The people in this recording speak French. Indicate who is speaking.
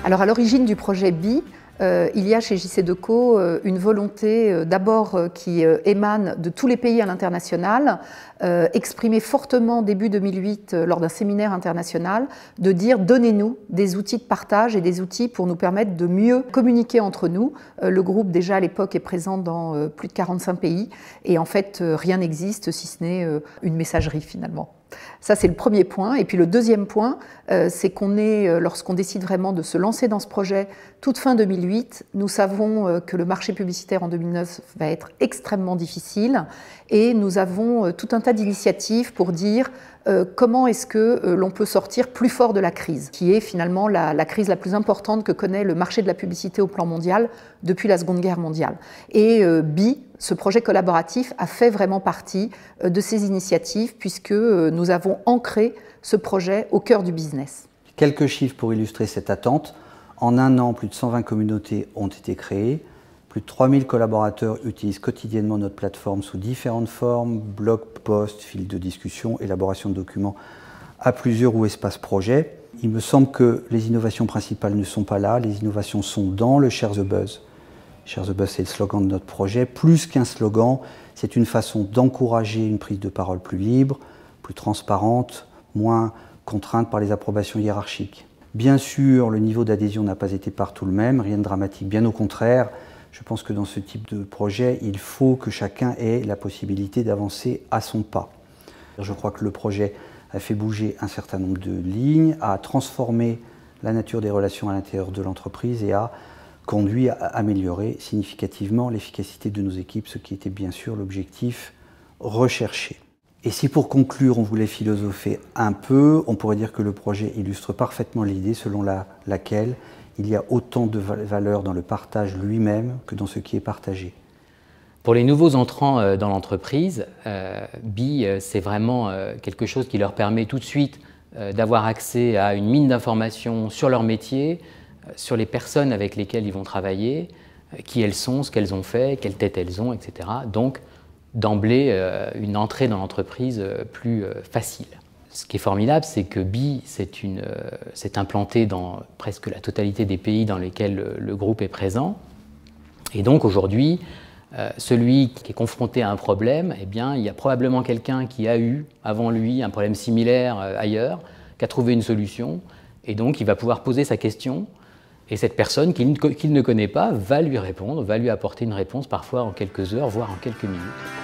Speaker 1: Alors à l'origine du projet BI, il y a chez JCDecaux une volonté d'abord qui émane de tous les pays à l'international, exprimée fortement début 2008 lors d'un séminaire international, de dire donnez-nous des outils de partage et des outils pour nous permettre de mieux communiquer entre nous. Le groupe déjà à l'époque est présent dans plus de 45 pays et en fait rien n'existe si ce n'est une messagerie finalement. Ça, c'est le premier point. Et puis le deuxième point, c'est qu'on est, lorsqu'on décide vraiment de se lancer dans ce projet, toute fin 2008, nous savons que le marché publicitaire en 2009 va être extrêmement difficile et nous avons tout un tas d'initiatives pour dire comment est-ce que l'on peut sortir plus fort de la crise, qui est finalement la crise la plus importante que connaît le marché de la publicité au plan mondial depuis la Seconde Guerre mondiale. Et BI, ce projet collaboratif, a fait vraiment partie de ces initiatives puisque nous avons ancré ce projet au cœur du business.
Speaker 2: Quelques chiffres pour illustrer cette attente. En un an, plus de 120 communautés ont été créées. Plus de 3000 collaborateurs utilisent quotidiennement notre plateforme sous différentes formes, blog posts, fil de discussion, élaboration de documents à plusieurs ou espaces projets. Il me semble que les innovations principales ne sont pas là, les innovations sont dans le Share the Buzz. Share the Buzz, c'est le slogan de notre projet. Plus qu'un slogan, c'est une façon d'encourager une prise de parole plus libre, plus transparente, moins contrainte par les approbations hiérarchiques. Bien sûr, le niveau d'adhésion n'a pas été partout le même, rien de dramatique, bien au contraire. Je pense que dans ce type de projet, il faut que chacun ait la possibilité d'avancer à son pas. Je crois que le projet a fait bouger un certain nombre de lignes, a transformé la nature des relations à l'intérieur de l'entreprise et a conduit à améliorer significativement l'efficacité de nos équipes, ce qui était bien sûr l'objectif recherché. Et si pour conclure, on voulait philosopher un peu, on pourrait dire que le projet illustre parfaitement l'idée selon laquelle il y a autant de valeur dans le partage lui-même que dans ce qui est partagé.
Speaker 3: Pour les nouveaux entrants dans l'entreprise, BI, c'est vraiment quelque chose qui leur permet tout de suite d'avoir accès à une mine d'informations sur leur métier, sur les personnes avec lesquelles ils vont travailler, qui elles sont, ce qu'elles ont fait, quelle tête elles ont, etc. Donc, d'emblée, une entrée dans l'entreprise plus facile. Ce qui est formidable, c'est que BI s'est implanté dans presque la totalité des pays dans lesquels le groupe est présent. Et donc aujourd'hui, celui qui est confronté à un problème, eh bien, il y a probablement quelqu'un qui a eu avant lui un problème similaire ailleurs, qui a trouvé une solution, et donc il va pouvoir poser sa question, et cette personne qu'il ne connaît pas va lui répondre, va lui apporter une réponse parfois en quelques heures, voire en quelques minutes.